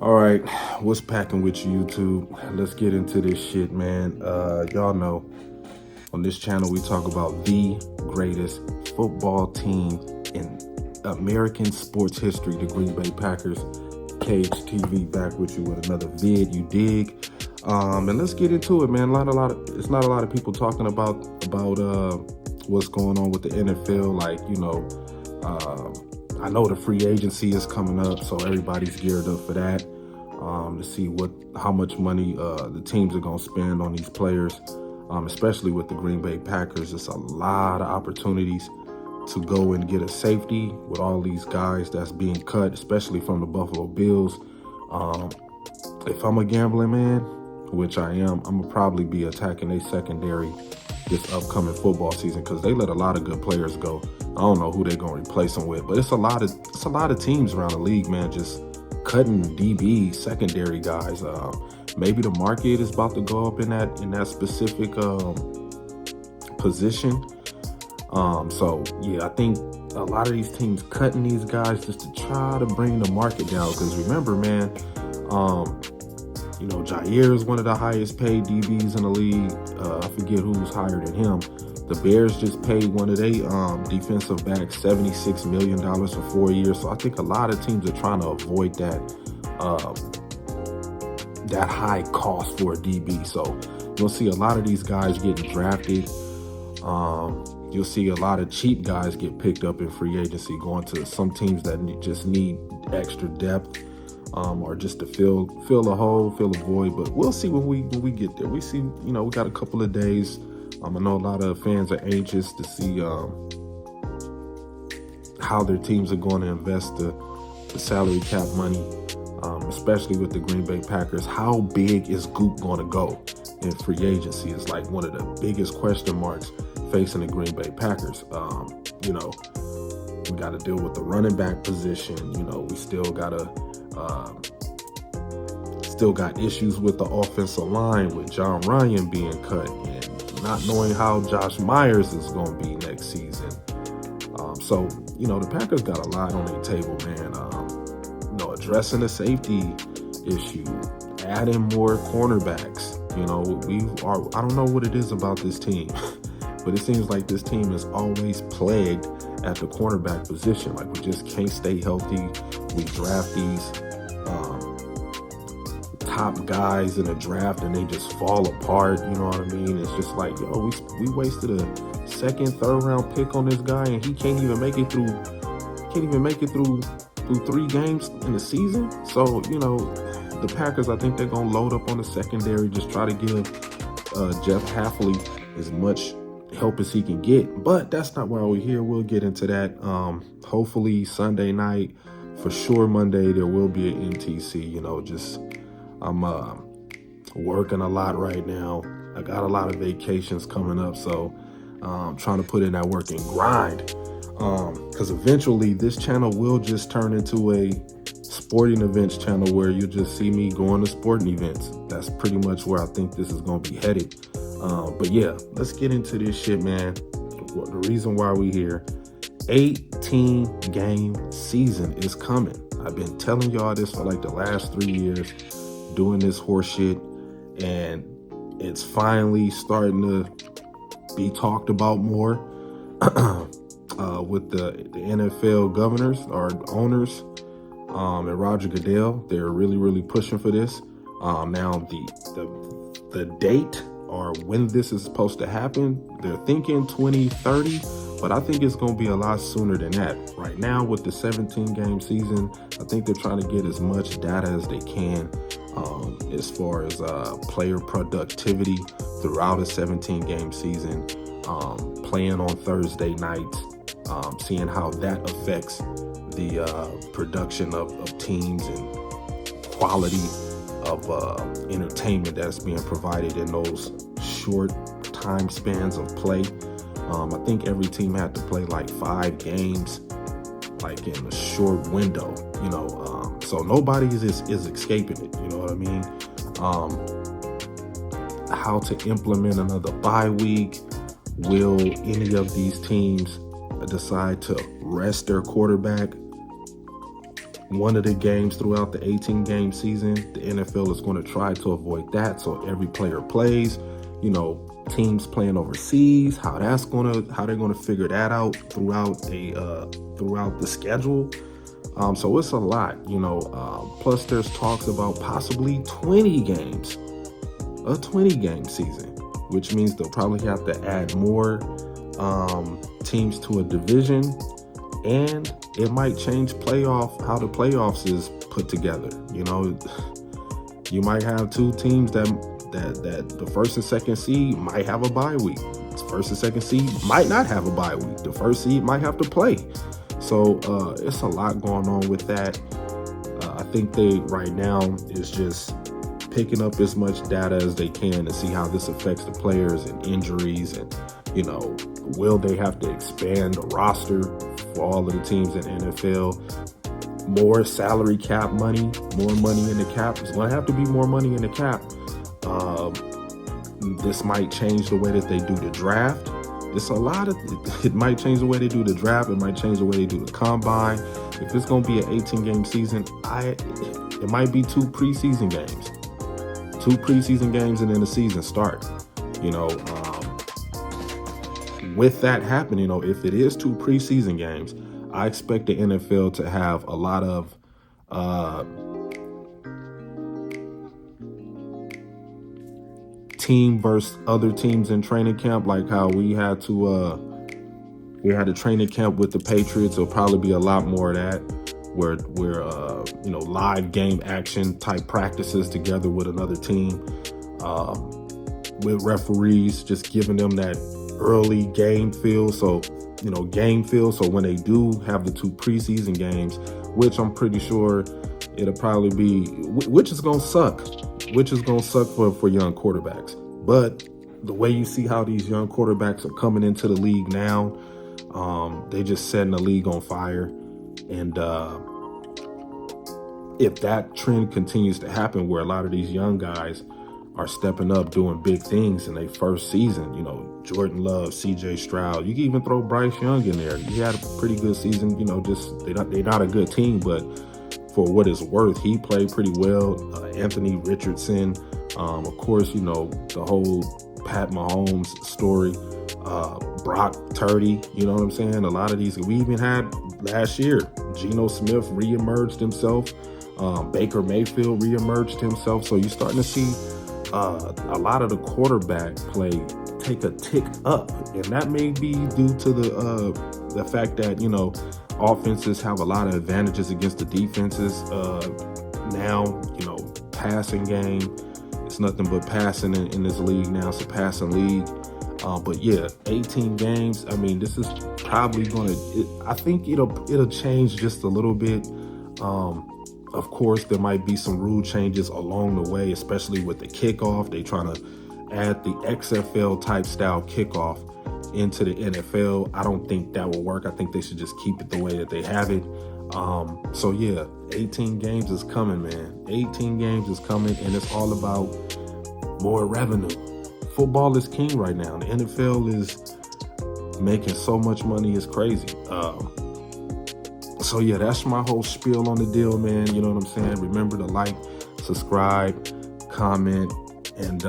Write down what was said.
All right, what's packing with you, YouTube? Let's get into this shit, man. Y'all know on this channel we talk about the greatest football team in American sports history, the Green Bay Packers. Cage TV back with you with another vid, you dig? And let's get into it, man. It's not a lot of people talking about what's going on with the NFL. Like, I know the free agency is coming up, so everybody's geared up for that, to see how much money the teams are gonna spend on these players, especially with the Green Bay Packers. It's a lot of opportunities to go and get a safety with all these guys that's being cut, especially from the Buffalo Bills. If I'm a gambling man, which I am, I'm gonna probably be attacking a secondary this upcoming football season because they let a lot of good players go. I don't know who they're gonna replace them with, but it's a lot of teams around the league, man, just cutting DB secondary guys. Maybe the market is about to go up in that specific position. So yeah, I think a lot of these teams cutting these guys just to try to bring the market down. Because remember, man, Jair is one of the highest paid DBs in the league. I forget who's higher than him. The Bears just paid one of their defensive backs $76 million for 4 years. So I think a lot of teams are trying to avoid that high cost for a DB. So you'll see a lot of these guys getting drafted. You'll see a lot of cheap guys get picked up in free agency, going to some teams that just need extra depth, or just to fill a hole, fill a void. But we'll see when we get there. We see, we got a couple of days. I know a lot of fans are anxious to see how their teams are going to invest the salary cap money, especially with the Green Bay Packers. How big is Goop going to go in free agency? It's like one of the biggest question marks facing the Green Bay Packers. We got to deal with the running back position. We still got issues with the offensive line with John Ryan being cut and not knowing how Josh Myers is going to be next season. So the Packers got a lot on their table, man. Addressing the safety issue, adding more cornerbacks. I don't know what it is about this team, but it seems like this team is always plagued at the cornerback position. Like, we just can't stay healthy. We draft these top guys in the draft and they just fall apart. You know what I mean? It's just like, we wasted a second, third round pick on this guy and he can't even make it through 3 games in the season. So, the Packers, I think they're going to load up on the secondary, just try to give Jeff Hafley as much help as he can get. But that's not why we're here. We'll get into that. Hopefully Sunday night, for sure Monday, there will be an NTC. I'm working a lot right now. I got a lot of vacations coming up, so I'm trying to put in that work and grind. Because eventually this channel will just turn into a sporting events channel where you'll just see me going to sporting events. That's pretty much where I think this is going to be headed. But yeah, let's get into this shit, man. The reason why we here, 18 game season is coming. I've been telling y'all this for like the last 3 years, doing this horse shit, and it's finally starting to be talked about more with the NFL governors or owners and Roger Goodell. They're really, really pushing for this. Now the date or when this is supposed to happen, they're thinking 2030, but I think it's going to be a lot sooner than that. Right now with the 17 game season, I think they're trying to get as much data as they can as far as player productivity throughout a 17 game season, playing on Thursday nights, seeing how that affects the production of teams and quality of entertainment that's being provided in those short time spans of play. I think every team had to play like 5 games, like in a short window, so nobody is escaping it. You know what I mean? How to implement another bye week? Will any of these teams decide to rest their quarterback? one of the games throughout the 18-game season. The NFL is going to try to avoid that, so every player plays. Teams playing overseas, how they're gonna figure that out throughout the schedule. So it's a lot, plus there's talks about possibly 20 games, a 20-game season, which means they'll probably have to add more teams to a division, and it might change how the playoffs is put together. You might have two teams that the first and second seed might have a bye week. The first and second seed might not have a bye week. The first seed might have to play. So it's a lot going on with that. I think they right now is just picking up as much data as they can to see how this affects the players and injuries, and will they have to expand the roster for all of the teams in the NFL? More salary cap money, more money in the cap. There's going to have to be more money in the cap. This might change the way that they do the draft. It might change the way they do the draft. It might change the way they do the combine. If it's going to be an 18-game season, it might be 2 preseason games. 2 preseason games and then the season starts. With that happening, if it is 2 preseason games, I expect the NFL to have a lot of team versus other teams in training camp, like how we had a training camp with the Patriots. There'll probably be a lot more of that, where live game action type practices together with another team, with referees, just giving them that early game feel. So when they do have the 2 preseason games, which I'm pretty sure it'll probably be, which is gonna suck for young quarterbacks. But the way you see how these young quarterbacks are coming into the league now, they just setting the league on fire. And if that trend continues to happen, where a lot of these young guys are stepping up, doing big things in their first season, Jordan Love, CJ Stroud, you can even throw Bryce Young in there. He had a pretty good season, they're not a good team, but for what it's worth, he played pretty well. Anthony Richardson, of course, the whole Pat Mahomes story, Brock Purdy, you know what I'm saying? A lot of these, we even had last year, Geno Smith reemerged himself, Baker Mayfield reemerged himself. So you're starting to see a lot of the quarterback play take a tick up, and that may be due to the fact that offenses have a lot of advantages against the defenses now. Passing game, it's nothing but passing in this league now. It's a passing league. But yeah, 18 games. I mean, this is probably I think it'll change just a little bit. Of course, there might be some rule changes along the way, especially with the kickoff. They trying to add the XFL type style kickoff into the NFL. I don't think that will work. I think they should just keep it the way that they have it. So yeah, 18 games is coming, man. 18 games is coming, and it's all about more revenue. Football is king right now. The NFL is making so much money, it's crazy. So yeah, that's my whole spiel on the deal, man. You know what I'm saying? Remember to like, subscribe, comment, and